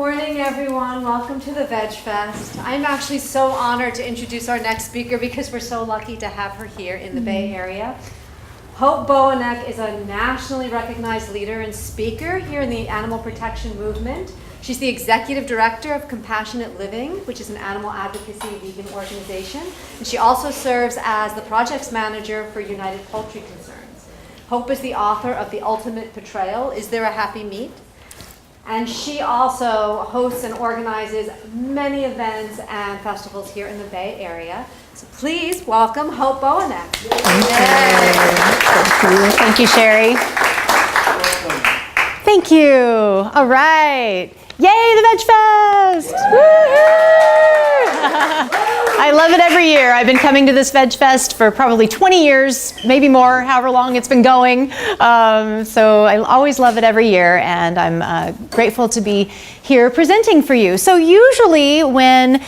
morning, everyone. Welcome to the Veg Fest. I'm actually so honored to introduce our next speaker because we're so lucky to have her here in the Bay Area. Hope Bohanec is a nationally recognized leader and speaker here in the animal protection movement. She's the executive director of Compassionate Living, which is an animal advocacy vegan organization. And she also serves as the projects manager for United Poultry Concerns. Hope is the author of The Ultimate Portrayal, Is There a Happy Meat? And she also hosts and organizes many events and festivals here in the Bay Area. So please welcome Hope Bohanec. Thank you, Sherry. Thank you. All right. Yay, the Veg Fest! I love it every year. I've been coming to this Veg Fest for probably 20 years, maybe more, however long it's been going. So I always love it every year, and I'm grateful to be here presenting for you. So usually when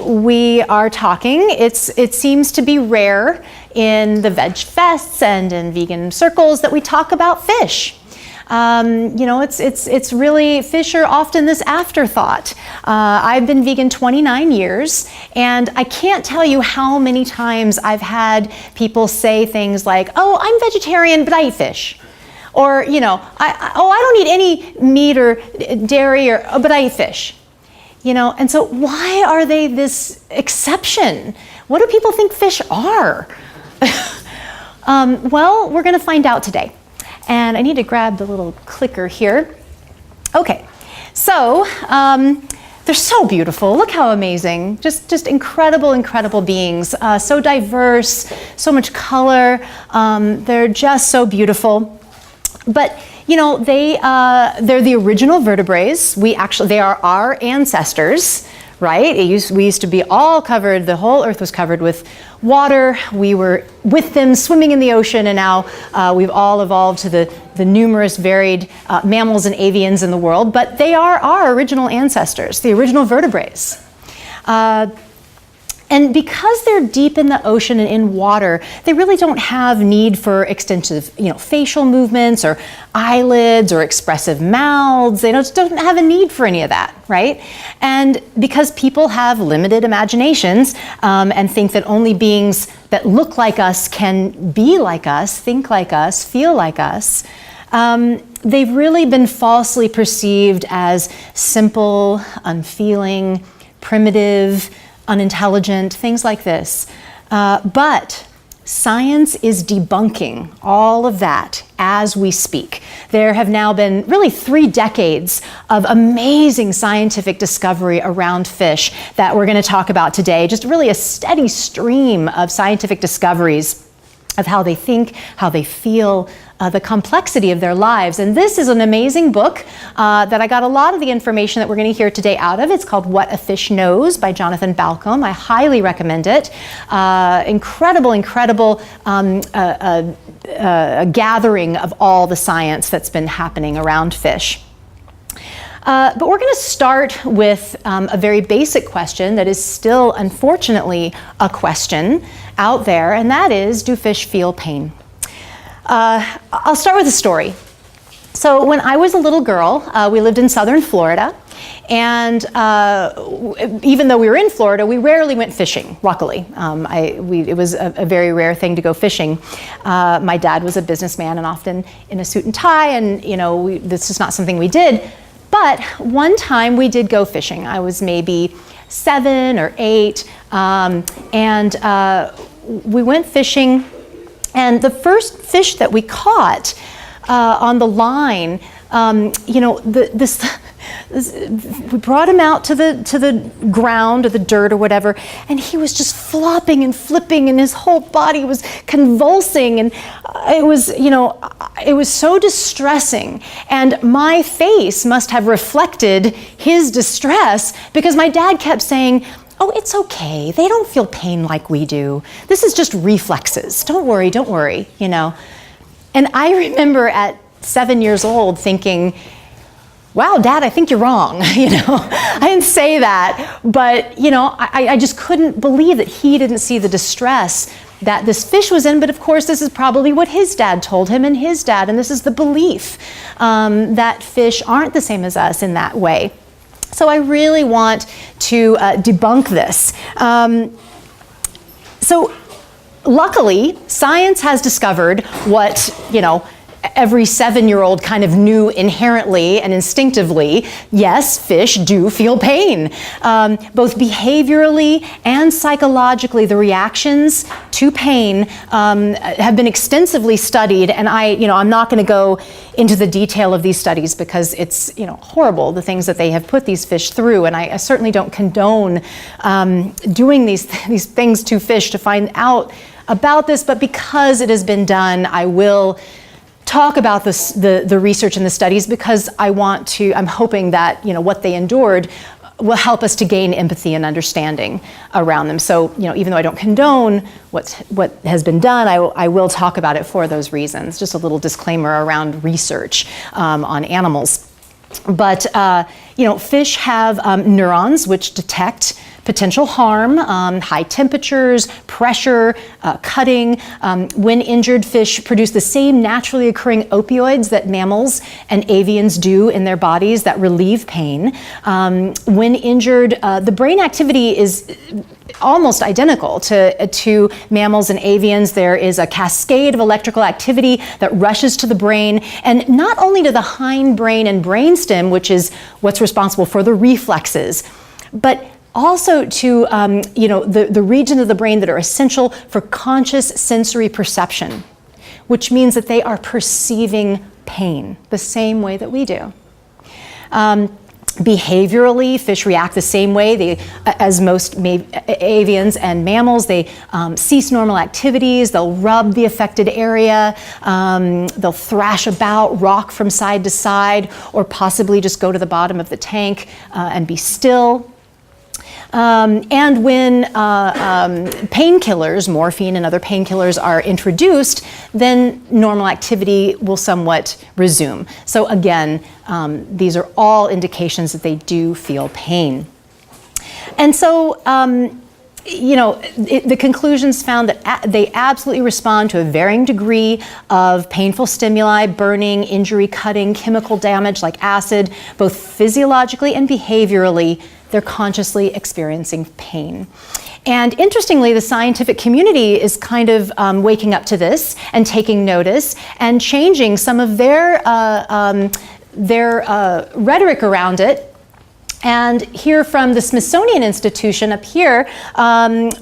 we are talking, it seems to be rare in the Veg Fests and in vegan circles that we talk about fish. You know, it's really, fish are often this afterthought. I've been vegan 29 years, and I can't tell you how many times I've had people say things like, oh, I'm vegetarian, but I eat fish. Or, you know, I don't eat any meat or dairy, but I eat fish. You know, and so why are they this exception? What do people think fish are? Well, we're going to find out today. And I need to grab the little clicker here. Okay, so they're so beautiful. Look how amazing. Just incredible, incredible beings. So diverse, so much color. They're just so beautiful. But you know, they're the original vertebrates. They are our ancestors. Right? We used to be all covered, the whole earth was covered with water. We were with them swimming in the ocean, and now we've all evolved to the numerous varied mammals and avians in the world, but they are our original ancestors, the original vertebrates. And because they're deep in the ocean and in water, they really don't have need for extensive, facial movements or eyelids or expressive mouths. They don't have a need for any of that, right? And because people have limited imaginations and think that only beings that look like us can be like us, think like us, feel like us, they've really been falsely perceived as simple, unfeeling, primitive, unintelligent, things like this. But science is debunking all of that as we speak. There have now been really 3 decades of amazing scientific discovery around fish that we're going to talk about today. Just really a steady stream of scientific discoveries of how they think, how they feel, the complexity of their lives. And this is an amazing book that I got a lot of the information that we're going to hear today out of. It's called What a Fish Knows by Jonathan Balcombe. I highly recommend it. Incredible gathering of all the science that's been happening around fish. But we're going to start with a very basic question that is still, unfortunately, a question out there, and that is, do fish feel pain? I'll start with a story. So when I was a little girl, we lived in southern Florida, and even though we were in Florida, we rarely went fishing, luckily. It was a very rare thing to go fishing. My dad was a businessman and often in a suit and tie, and this is not something we did. But one time we did go fishing. I was maybe 7 or 8, and we went fishing. And the first fish that we caught on the line, we brought him out to the ground or the dirt or whatever, and he was just flopping and flipping, and his whole body was convulsing, and it was so distressing. And my face must have reflected his distress, because my dad kept saying, oh, it's okay. They don't feel pain like we do. This is just reflexes. Don't worry, And I remember at 7 years old thinking, wow, Dad, I think you're wrong. I didn't say that, but I just couldn't believe that he didn't see the distress that this fish was in, but of course this is probably what his dad told him and his dad, and this is the belief that fish aren't the same as us in that way. So I really want to debunk this. So luckily, science has discovered what, every 7-year-old kind of knew inherently and instinctively. Yes, fish do feel pain. Both behaviorally and psychologically, the reactions to pain have been extensively studied, and I'm not going to go into the detail of these studies because it's horrible, the things that they have put these fish through, and I certainly don't condone doing these things to fish to find out about this, but because it has been done, I will talk about this, the research and the studies, because I'm hoping that what they endured will help us to gain empathy and understanding around them. So even though I don't condone what has been done, I will talk about it for those reasons. Just a little disclaimer around research on animals. But fish have neurons which detect potential harm, high temperatures, pressure, cutting. When injured, fish produce the same naturally occurring opioids that mammals and avians do in their bodies that relieve pain. When injured, the brain activity is almost identical to mammals and avians. There is a cascade of electrical activity that rushes to the brain, and not only to the hindbrain and brainstem, which is what's responsible for the reflexes, but also to the regions of the brain that are essential for conscious sensory perception, which means that they are perceiving pain the same way that we do. Behaviorally, fish react the same way as most avians and mammals. They cease normal activities, they'll rub the affected area, they'll thrash about, rock from side to side, or possibly just go to the bottom of the tank and be still. And when painkillers, morphine and other painkillers are introduced, then normal activity will somewhat resume. So again, these are all indications that they do feel pain. And so, the conclusions found that they absolutely respond to a varying degree of painful stimuli, burning, injury, cutting, chemical damage like acid, both physiologically and behaviorally. They're consciously experiencing pain. And interestingly, the scientific community is kind of waking up to this and taking notice and changing some of their rhetoric around it. And here from the Smithsonian Institution up here,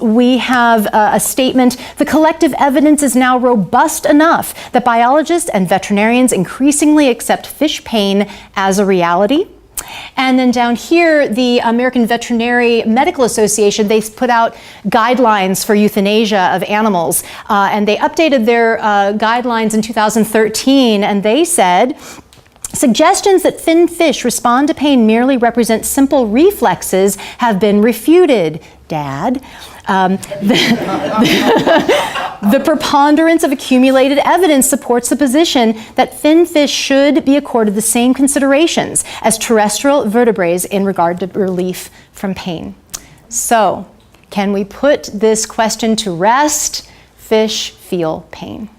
we have a statement: the collective evidence is now robust enough that biologists and veterinarians increasingly accept fish pain as a reality. And then down here, the American Veterinary Medical Association, they put out guidelines for euthanasia of animals. And they updated their guidelines in 2013, and they said, suggestions that fin fish respond to pain merely represent simple reflexes have been refuted, Dad. The preponderance of accumulated evidence supports the position that fin fish should be accorded the same considerations as terrestrial vertebrates in regard to relief from pain. So, can we put this question to rest? Fish feel pain.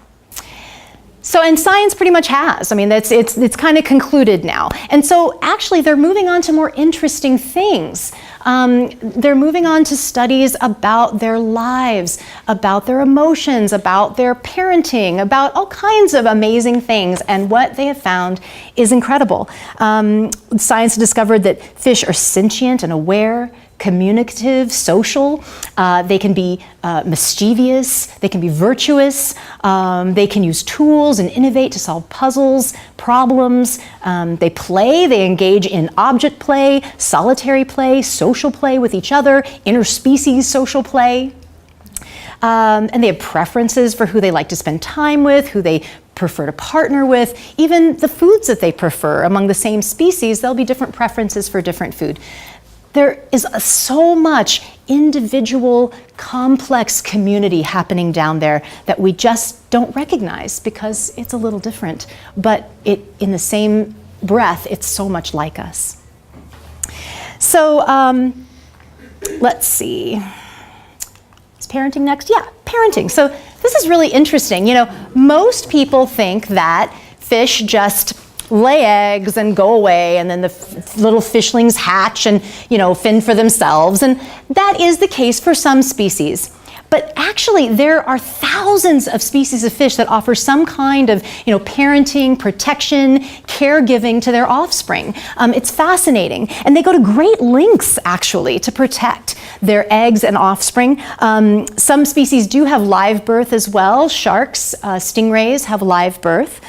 So, and science pretty much has. I mean, it's kind of concluded now. And so actually they're moving on to more interesting things. They're moving on to studies about their lives, about their emotions, about their parenting, about all kinds of amazing things. And what they have found is incredible. Science discovered that fish are sentient and aware, communicative, social. They can be mischievous, they can be virtuous, they can use tools and innovate to solve puzzles, problems. They play, they engage in object play, solitary play, social play with each other, interspecies social play. And they have preferences for who they like to spend time with, who they prefer to partner with, even the foods that they prefer. Among the same species, there'll be different preferences for different food. There is so much individual, complex community happening down there that we just don't recognize because it's a little different. But in the same breath, it's so much like us. So let's see. Is parenting next? Yeah. parenting. So this is really interesting. You know, most people think that fish just lay eggs and go away, and then the little fishlings hatch and, you know, fend for themselves. And that is the case for some species. But actually, there are thousands of species of fish that offer some kind of, you know, parenting, protection, caregiving to their offspring. It's fascinating. And they go to great lengths, actually, to protect their eggs and offspring. Some species do have live birth as well. Sharks, stingrays have live birth.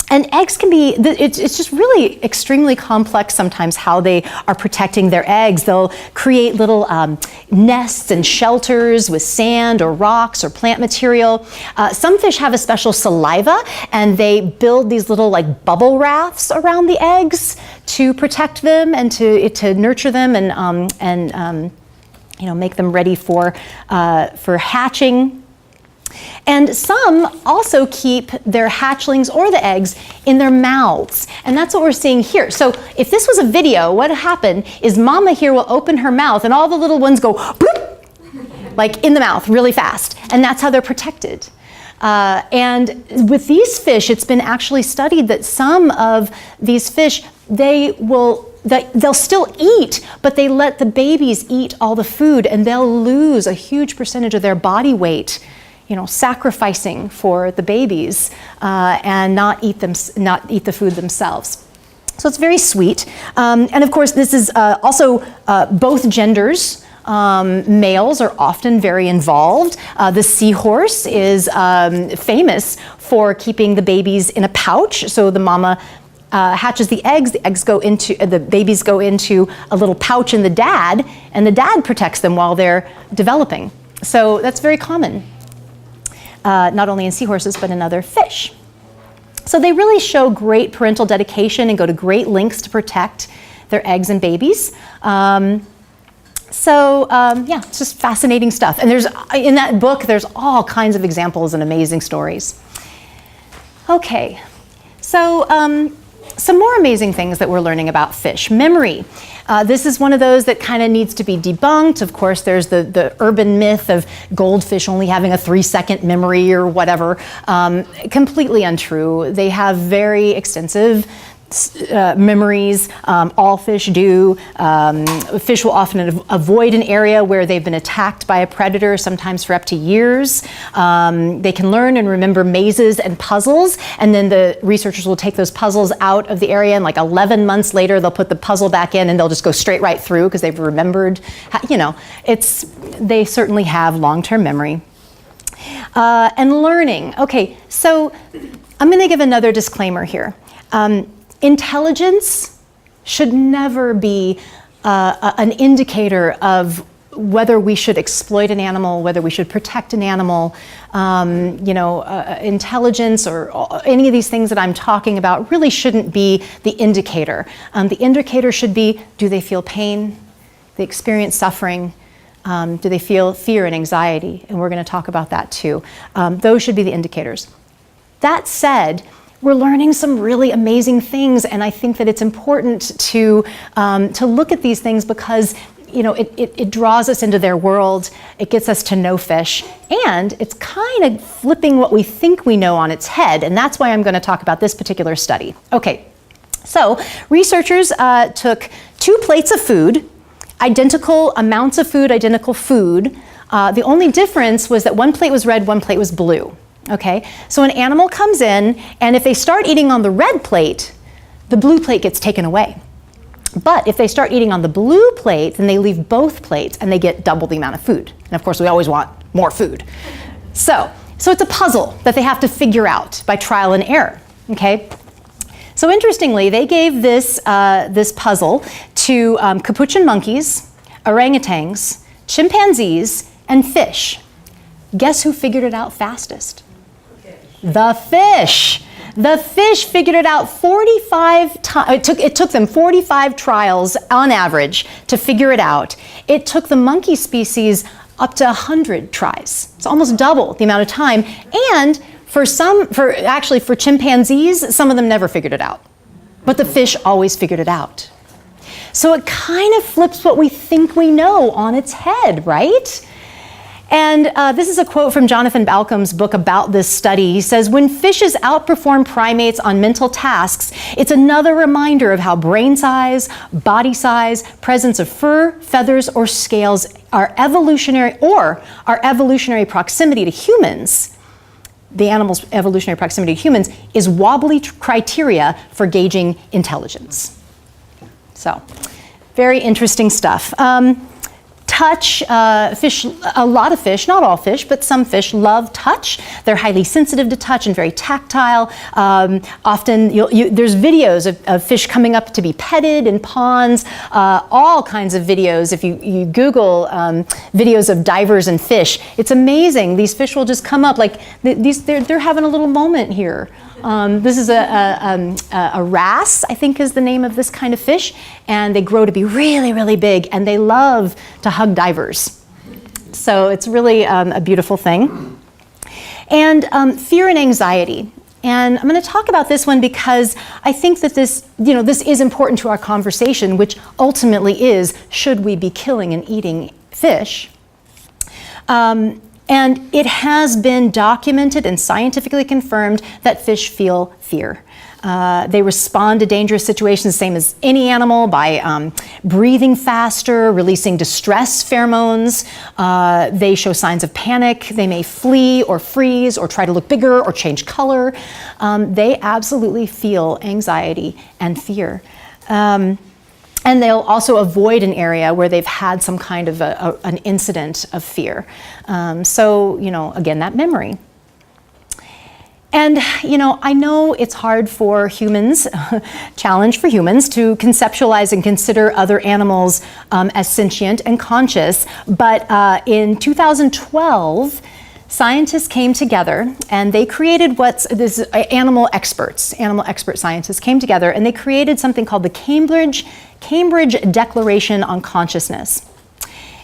And eggs can be, it's just really extremely complex sometimes how they are protecting their eggs. They'll create little nests and shelters with sand or rocks or plant material. Some fish have a special saliva, and they build these little like bubble rafts around the eggs to protect them and to nurture them and you know, make them ready for hatching. And some also keep their hatchlings or the eggs in their mouths. And that's what we're seeing here. So if this was a video, what happened is mama here will open her mouth and all the little ones go bloop, like in the mouth really fast. And that's how they're protected. And with these fish, it's been actually studied that some of these fish, they'll still eat, but they let the babies eat all the food, and they'll lose a huge percentage of their body weight, you know, sacrificing for the babies and not eat the food themselves. So it's very sweet. And of course, this is also both genders. Males are often very involved. The seahorse is famous for keeping the babies in a pouch. So the mama hatches the babies go into a little pouch in the dad, and the dad protects them while they're developing. So that's very common. Not only in seahorses, but in other fish. So they really show great parental dedication and go to great lengths to protect their eggs and babies. Yeah, it's just fascinating stuff. And in that book, there's all kinds of examples and amazing stories. Okay, so some more amazing things that we're learning about fish. Memory. This is one of those that kind of needs to be debunked. Of course, there's the urban myth of goldfish only having a 3-second memory or whatever. Completely untrue. They have very extensive memories. All fish do. Fish will often avoid an area where they've been attacked by a predator, sometimes for up to years. They can learn and remember mazes and puzzles, and then the researchers will take those puzzles out of the area, and like 11 months later, they'll put the puzzle back in, and they'll just go straight right through because they've remembered. You know, they certainly have long-term memory. And learning. Okay, so I'm going to give another disclaimer here. Intelligence should never be an indicator of whether we should exploit an animal, whether we should protect an animal. Intelligence or any of these things that I'm talking about really shouldn't be the indicator. The indicator should be, do they feel pain? Do they experience suffering? Do they feel fear and anxiety? And we're going to talk about that too. Those should be the indicators. That said, we're learning some really amazing things, and I think that it's important to look at these things because, you know, it draws us into their world, it gets us to know fish, and it's kind of flipping what we think we know on its head, and that's why I'm going to talk about this particular study. Okay, so researchers took 2 plates of food, identical amounts of food, identical food. The only difference was that one plate was red, one plate was blue. Okay, so an animal comes in, and if they start eating on the red plate, the blue plate gets taken away. But if they start eating on the blue plate, then they leave both plates and they get double the amount of food. And of course, we always want more food. So it's a puzzle that they have to figure out by trial and error. Okay, so interestingly, they gave this puzzle to capuchin monkeys, orangutans, chimpanzees, and fish. Guess who figured it out fastest? The fish. The fish figured it out 45 times. It took them 45 trials on average to figure it out. It took the monkey species up to 100 tries. It's almost double the amount of time. And for chimpanzees, some of them never figured it out. But the fish always figured it out. So it kind of flips what we think we know on its head, right? And this is a quote from Jonathan Balcom's book about this study. He says, when fishes outperform primates on mental tasks, it's another reminder of how brain size, body size, presence of fur, feathers, or scales, our evolutionary proximity to humans, the animal's evolutionary proximity to humans, is wobbly criteria for gauging intelligence. So, very interesting stuff. Touch, fish, a lot of fish, not all fish, but some fish love touch. They're highly sensitive to touch and very tactile. Often there's videos of fish coming up to be petted in ponds, all kinds of videos. If you Google videos of divers and fish, it's amazing. These fish will just come up like they're having a little moment here. This is a wrasse, I think is the name of this kind of fish, and they grow to be really, really big, and they love to hug divers. So it's really a beautiful thing. And fear and anxiety. And I'm going to talk about this one because I think that this is important to our conversation, which ultimately is, should we be killing and eating fish? And it has been documented and scientifically confirmed that fish feel fear. They respond to dangerous situations the same as any animal by breathing faster, releasing distress pheromones. They show signs of panic. They may flee or freeze or try to look bigger or change color. They absolutely feel anxiety and fear. And they'll also avoid an area where they've had some kind of an incident of fear. So, again, that memory. And, I know it's hard for humans, challenge for humans, to conceptualize and consider other animals as sentient and conscious. But in 2012, scientists came together and they created animal expert scientists came together and they created something called the Cambridge Declaration on Consciousness.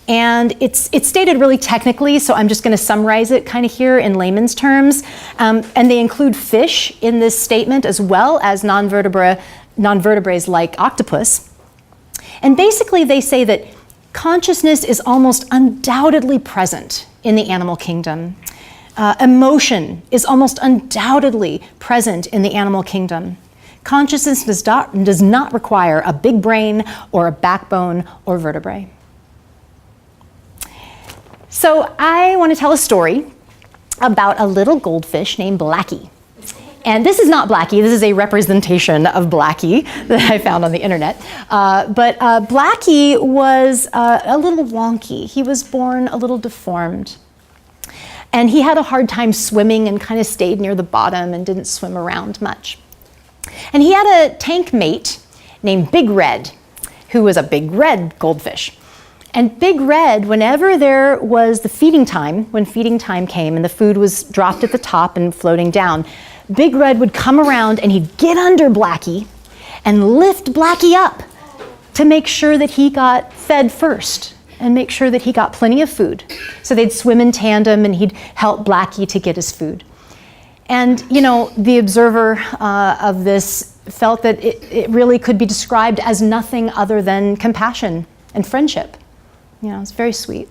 And it's stated really technically, so I'm just going to summarize it kind of here in layman's terms. And they include fish in this statement as well as non-vertebrates like octopus. And basically they say that consciousness is almost undoubtedly present in the animal kingdom. Emotion is almost undoubtedly present in the animal kingdom. Consciousness does not require a big brain or a backbone or vertebrae. So I want to tell a story about a little goldfish named Blackie. And this is not Blackie, this is a representation of Blackie that I found on the internet. But Blackie was a little wonky. He was born a little deformed. And he had a hard time swimming and kind of stayed near the bottom and didn't swim around much. And he had a tank mate named Big Red, who was a big red goldfish. And Big Red, whenever there was the feeding time, when feeding time came and the food was dropped at the top and floating down, Big Red would come around and he'd get under Blackie and lift Blackie up to make sure that he got fed first and make sure that he got plenty of food. So they'd swim in tandem and he'd help Blackie to get his food. And, the observer of this felt that it really could be described as nothing other than compassion and friendship. It's very sweet.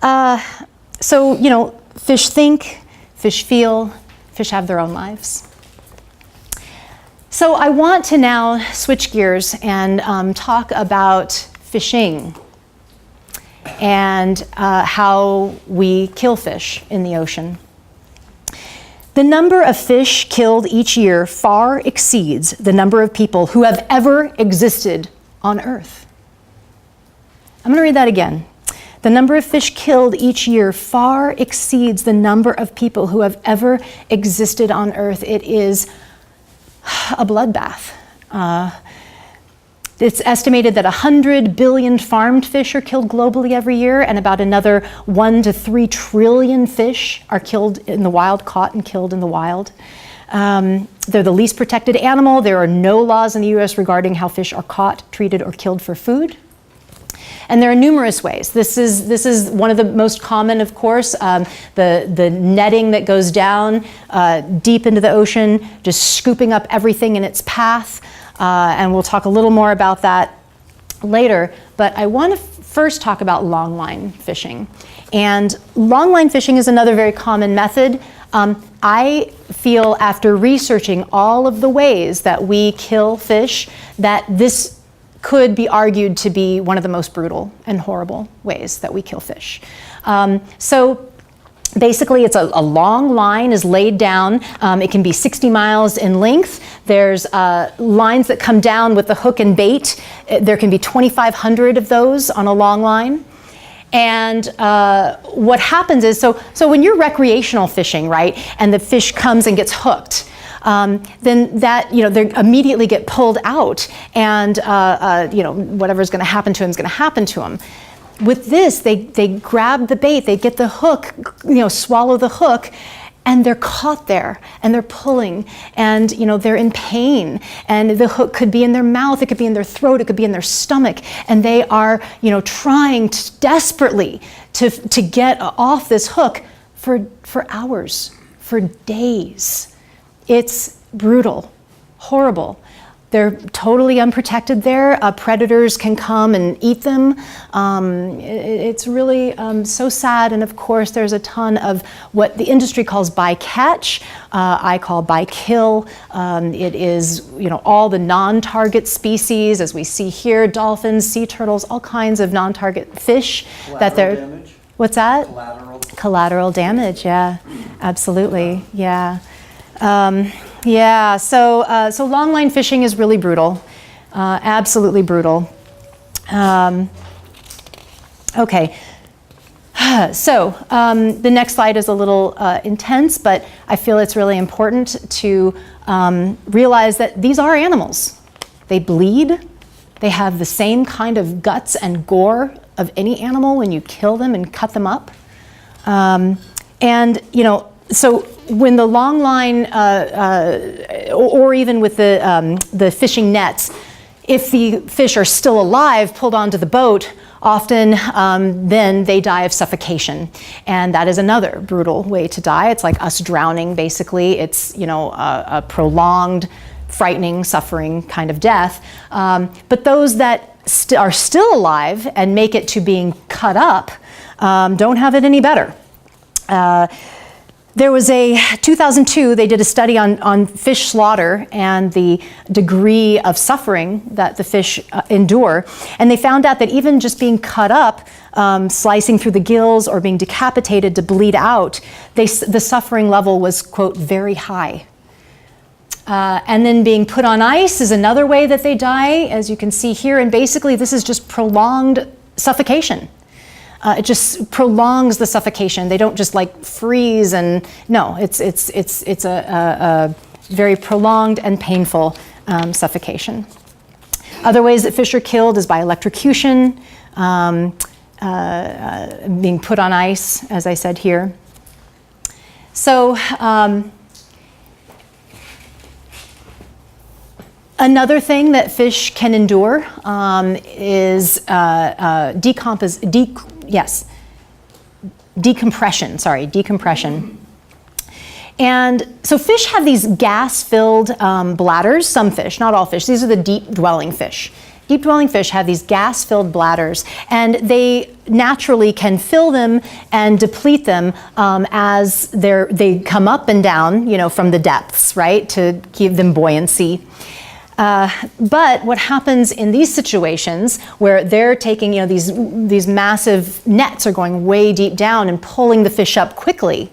So, fish think, fish feel, fish have their own lives. So I want to now switch gears and talk about fishing and how we kill fish in the ocean. The number of fish killed each year far exceeds the number of people who have ever existed on Earth. I'm going to read that again. The number of fish killed each year far exceeds the number of people who have ever existed on Earth. It is a bloodbath. It's estimated that 100 billion farmed fish are killed globally every year, and about another 1 to 3 trillion fish are killed in the wild, caught and killed in the wild. They're the least protected animal. There are no laws in the U.S. regarding how fish are caught, treated, or killed for food. And there are numerous ways. This is one of the most common, of course, the netting that goes down deep into the ocean, just scooping up everything in its path. And we'll talk a little more about that later. But I want to first talk about longline fishing. And longline fishing is another very common method. I feel, after researching all of the ways that we kill fish, that this could be argued to be one of the most brutal and horrible ways that we kill fish. So basically, it's a long line is laid down. It can be 60 miles in length. There's lines that come down with the hook and bait. There can be 2,500 of those on a long line. And what happens is, so when you're recreational fishing, right, and the fish comes and gets hooked, then that, they immediately get pulled out, and whatever's going to happen to him is going to happen to him. With this, they grab the bait, they get the hook, swallow the hook, and they're caught there, and they're pulling, and they're in pain, and the hook could be in their mouth, it could be in their throat, it could be in their stomach, and they are trying desperately to get off this hook for hours, for days. It's brutal, horrible. They're totally unprotected there. Predators can come and eat them. It's really so sad. And of course, there's a ton of what the industry calls bycatch. I call bykill. It is, all the non-target species, as we see here, dolphins, sea turtles, all kinds of non-target fish. Collateral damage? What's that? Collateral damage, yeah, absolutely, yeah. So longline fishing is really brutal, absolutely brutal. Okay, so the next slide is a little intense, but I feel it's really important to realize that these are animals. They bleed. They have the same kind of guts and gore of any animal when you kill them and cut them up. So when the long line, or even with the fishing nets, if the fish are still alive, pulled onto the boat, often then they die of suffocation. And that is another brutal way to die. It's like us drowning, basically. It's, a prolonged, frightening, suffering kind of death. But those that are still alive and make it to being cut up don't have it any better. There was 2002, they did a study on fish slaughter and the degree of suffering that the fish endure. And they found out that even just being cut up, slicing through the gills or being decapitated to bleed out, the suffering level was, quote, very high. And then being put on ice is another way that they die, as you can see here. And basically, this is just prolonged suffocation. It just prolongs the suffocation. They don't just freeze, and no, it's a very prolonged and painful suffocation. Other ways that fish are killed is by electrocution, being put on ice, as I said here. So another thing that fish can endure is decompression. And so fish have these gas-filled bladders, some fish, not all fish. These are the deep-dwelling fish. Deep-dwelling fish have these gas-filled bladders, and they naturally can fill them and deplete them as they come up and down, from the depths, right, to give them buoyancy. But what happens in these situations where they're taking, these massive nets are going way deep down and pulling the fish up quickly,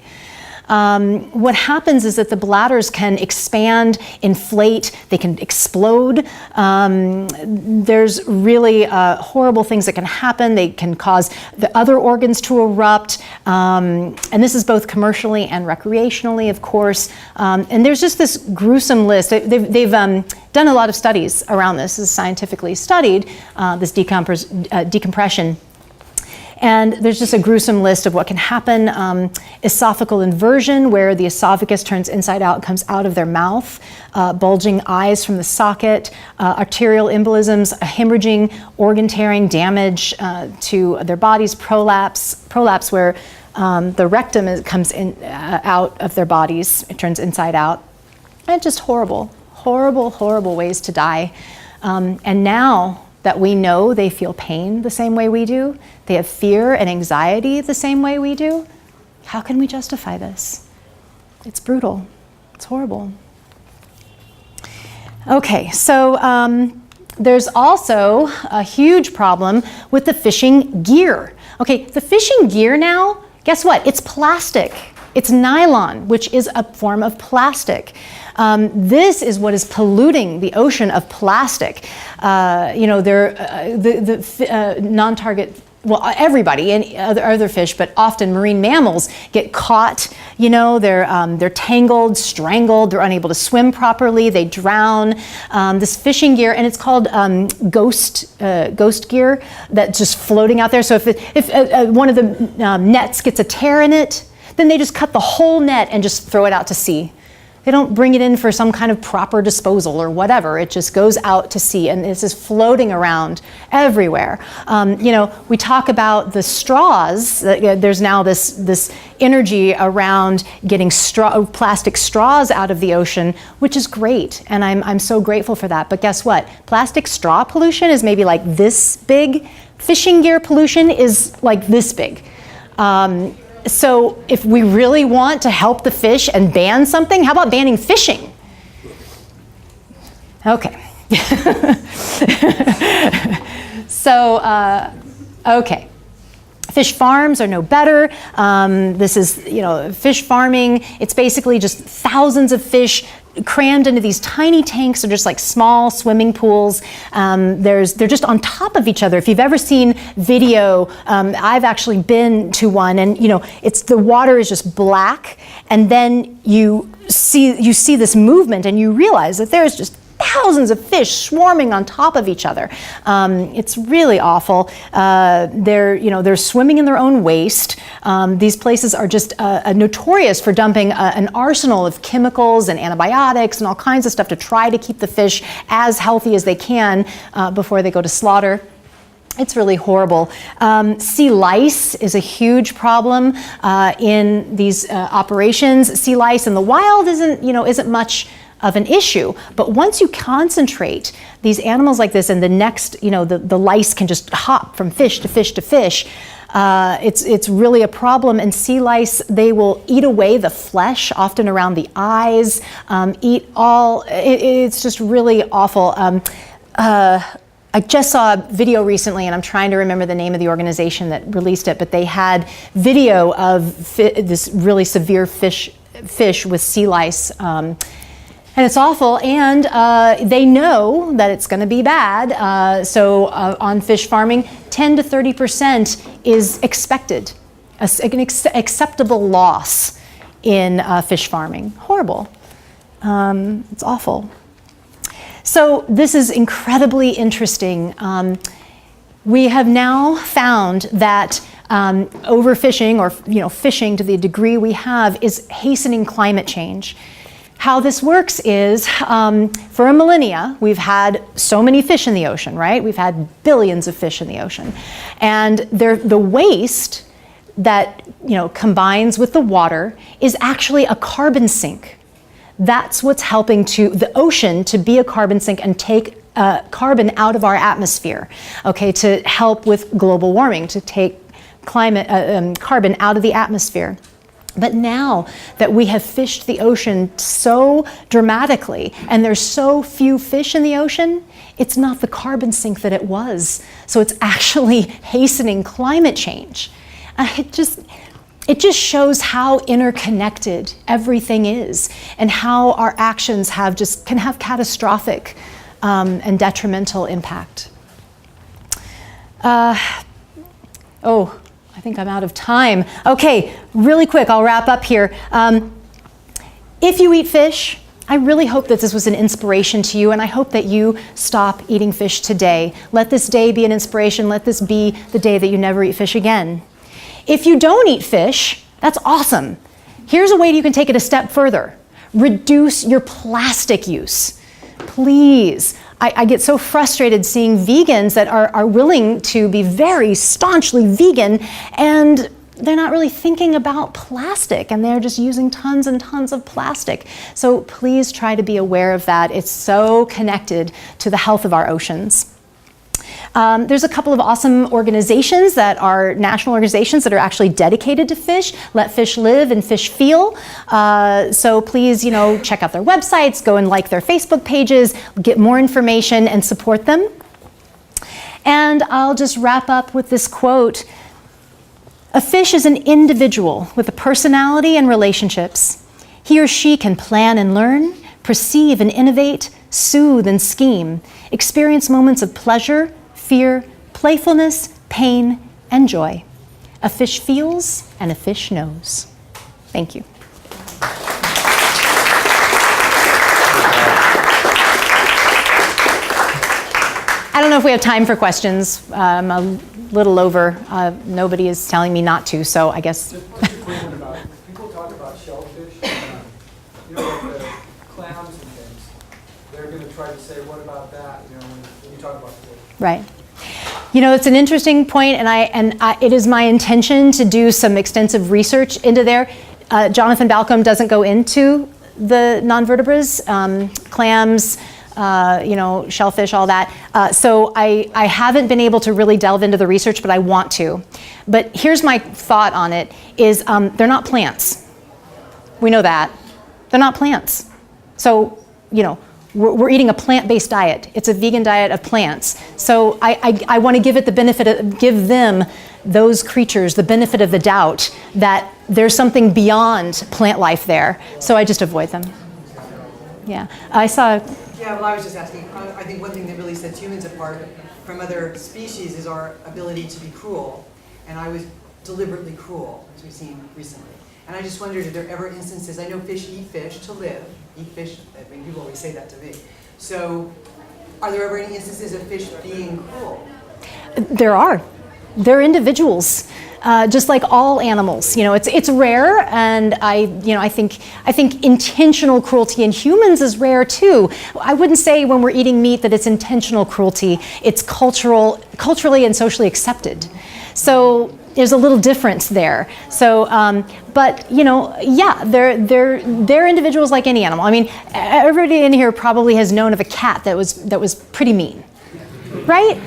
what happens is that the bladders can expand, inflate, they can explode. There's really horrible things that can happen. They can cause the other organs to erupt. And this is both commercially and recreationally, of course. And there's just this gruesome list. They've done a lot of studies around this. This is scientifically studied, this decompression. And there's just a gruesome list of what can happen. Esophageal inversion, where the esophagus turns inside out, comes out of their mouth. Bulging eyes from the socket. Arterial embolisms, hemorrhaging, organ tearing, damage to their bodies. Prolapse, where the rectum comes out of their bodies. It turns inside out. And just horrible ways to die. And now that we know they feel pain the same way we do. They have fear and anxiety the same way we do. How can we justify this? It's brutal. It's horrible. Okay, so there's also a huge problem with the fishing gear. Okay, the fishing gear now, guess what? It's plastic. It's nylon, which is a form of plastic. This is what is polluting the ocean of plastic. The non-target, well, everybody and other fish, but often marine mammals get caught. They're tangled, strangled. They're unable to swim properly. They drown. This fishing gear, and it's called ghost gear, that's just floating out there. So if one of the nets gets a tear in it, then they just cut the whole net and just throw it out to sea. They don't bring it in for some kind of proper disposal or whatever. It just goes out to sea, and it's just floating around everywhere. We talk about the straws. There's now this energy around getting plastic straws out of the ocean, which is great, and I'm so grateful for that. But guess what? Plastic straw pollution is maybe like this big. Fishing gear pollution is like this big. So if we really want to help the fish and ban something, how about banning fishing? Okay. Okay. Fish farms are no better. This is, fish farming. It's basically just thousands of fish crammed into these tiny tanks. They're just like small swimming pools. They're just on top of each other. If you've ever seen video, I've actually been to one, and the water is just black, and then you see this movement, and you realize that there's just thousands of fish swarming on top of each other. It's really awful. They're swimming in their own waste. These places are just notorious for dumping an arsenal of chemicals and antibiotics and all kinds of stuff to try to keep the fish as healthy as they can before they go to slaughter. It's really horrible. Sea lice is a huge problem in these operations. Sea lice in the wild isn't much of an issue, but once you concentrate these animals like this, and the next, the lice can just hop from fish to fish to fish, it's really a problem. And sea lice, they will eat away the flesh, often around the eyes, it's just really awful. I just saw a video recently, and I'm trying to remember the name of the organization that released it, but they had video of this really severe fish with sea lice. And it's awful, and they know that it's going to be bad. So on fish farming, 10 to 30% is expected, an acceptable loss in fish farming. Horrible. It's awful. So this is incredibly interesting. We have now found that overfishing, or fishing to the degree we have, is hastening climate change. How this works is, for a millennia, we've had so many fish in the ocean, right? We've had billions of fish in the ocean. And the waste that combines with the water is actually a carbon sink. That's what's helping the ocean to be a carbon sink and take carbon out of our atmosphere, okay, to help with global warming, to take carbon out of the atmosphere. But now that we have fished the ocean so dramatically, and there's so few fish in the ocean, it's not the carbon sink that it was. So it's actually hastening climate change. It just shows how interconnected everything is, and how our actions can have catastrophic and detrimental impact. I think I'm out of time. Okay, really quick, I'll wrap up here. If you eat fish, I really hope that this was an inspiration to you, and I hope that you stop eating fish today. Let this day be an inspiration. Let this be the day that you never eat fish again. If you don't eat fish, that's awesome. Here's a way you can take it a step further. Reduce your plastic use. Please. I get so frustrated seeing vegans that are willing to be very staunchly vegan, and they're not really thinking about plastic, and they're just using tons and tons of plastic. So please try to be aware of that. It's so connected to the health of our oceans. There's a couple of awesome organizations that are national organizations that are actually dedicated to fish. Let Fish Live and Fish Feel. So please, check out their websites, go and like their Facebook pages, get more information and support them. And I'll just wrap up with this quote. A fish is an individual with a personality and relationships. He or she can plan and learn, perceive and innovate, soothe and scheme, experience moments of pleasure, fear, playfulness, pain, and joy. A fish feels and a fish knows. Thank you. I don't know if we have time for questions. I'm a little over. Nobody is telling me not to, so I guess. Just a quick one about, people talk about shellfish, like the clams and things. They're going to try to say, what about that, when you talk about fish. Right. It's an interesting point, and it is my intention to do some extensive research into there. Jonathan Balcom doesn't go into the non-vertebrates, clams, shellfish, all that. So I haven't been able to really delve into the research, but I want to. But here's my thought on it, is they're not plants. We know that. They're not plants. So, we're eating a plant-based diet. It's a vegan diet of plants. So I want to give them, those creatures, the benefit of the doubt that there's something beyond plant life there. So I just avoid them. Yeah, Yeah, well, I was just asking, I think one thing that really sets humans apart from other species is our ability to be cruel. And I was deliberately cruel, as we've seen recently. And I just wondered if there are ever instances, I know fish eat fish to live, eat fish, people always say that to me. So are there ever any instances of fish being cruel? There are. They're individuals. Just like all animals, it's rare, and I think intentional cruelty in humans is rare too. I wouldn't say when we're eating meat that it's intentional cruelty. It's culturally and socially accepted. So there's a little difference there. So, but yeah, they're individuals like any animal. I mean, everybody in here probably has known of a cat that was pretty mean, right?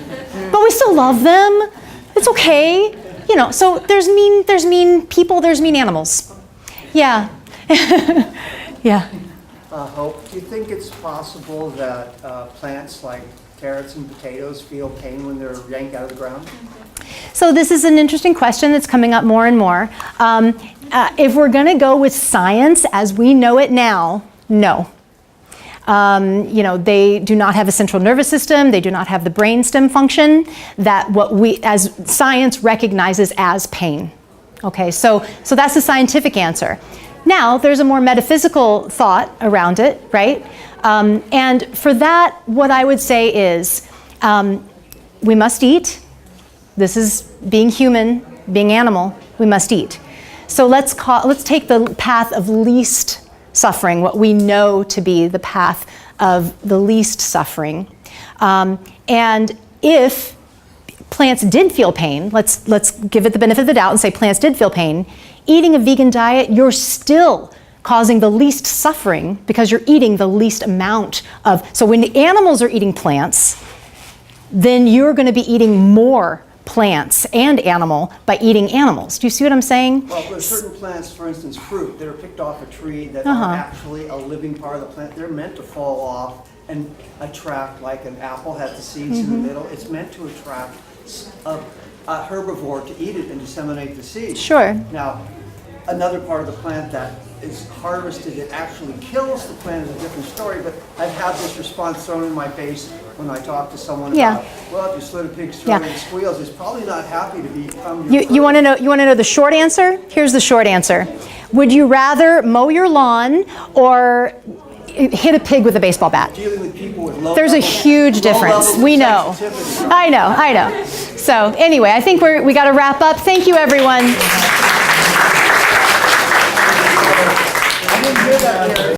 But we still love them. It's okay. So there's mean people, there's mean animals. Yeah. Yeah. Hope, do you think it's possible that plants like carrots and potatoes feel pain when they're yanked out of the ground? So this is an interesting question that's coming up more and more. If we're going to go with science as we know it now, no. They do not have a central nervous system. They do not have the brainstem function that what we, as science, recognizes as pain. Okay, so that's the scientific answer. Now, there's a more metaphysical thought around it, right? And for that, what I would say is we must eat. This is being human, being animal, we must eat. So let's take the path of least suffering, what we know to be the path of the least suffering. And if plants did feel pain, let's give it the benefit of the doubt and say plants did feel pain, eating a vegan diet, you're still causing the least suffering because you're eating the least amount of, so when the animals are eating plants, then you're going to be eating more plants and animal by eating animals. Do you see what I'm saying? Well, there's certain plants, for instance, fruit, that are picked off a tree that are actually a living part of the plant. They're meant to fall off and attract, like an apple has the seeds in the middle. It's meant to attract a herbivore to eat it and disseminate the seeds. Sure. Now, another part of the plant that is harvested, it actually kills the plant is a different story, but I've had this response thrown in my face when I talk to someone about, well, if you slit a pig's throat and it squeals, it's probably not happy to become your You want to know the short answer? Here's the short answer. Would you rather mow your lawn or hit a pig with a baseball bat? Dealing with people with low There's a huge difference. We know. I know. So anyway, I think we got to wrap up. Thank you, everyone. I didn't hear that, Gary.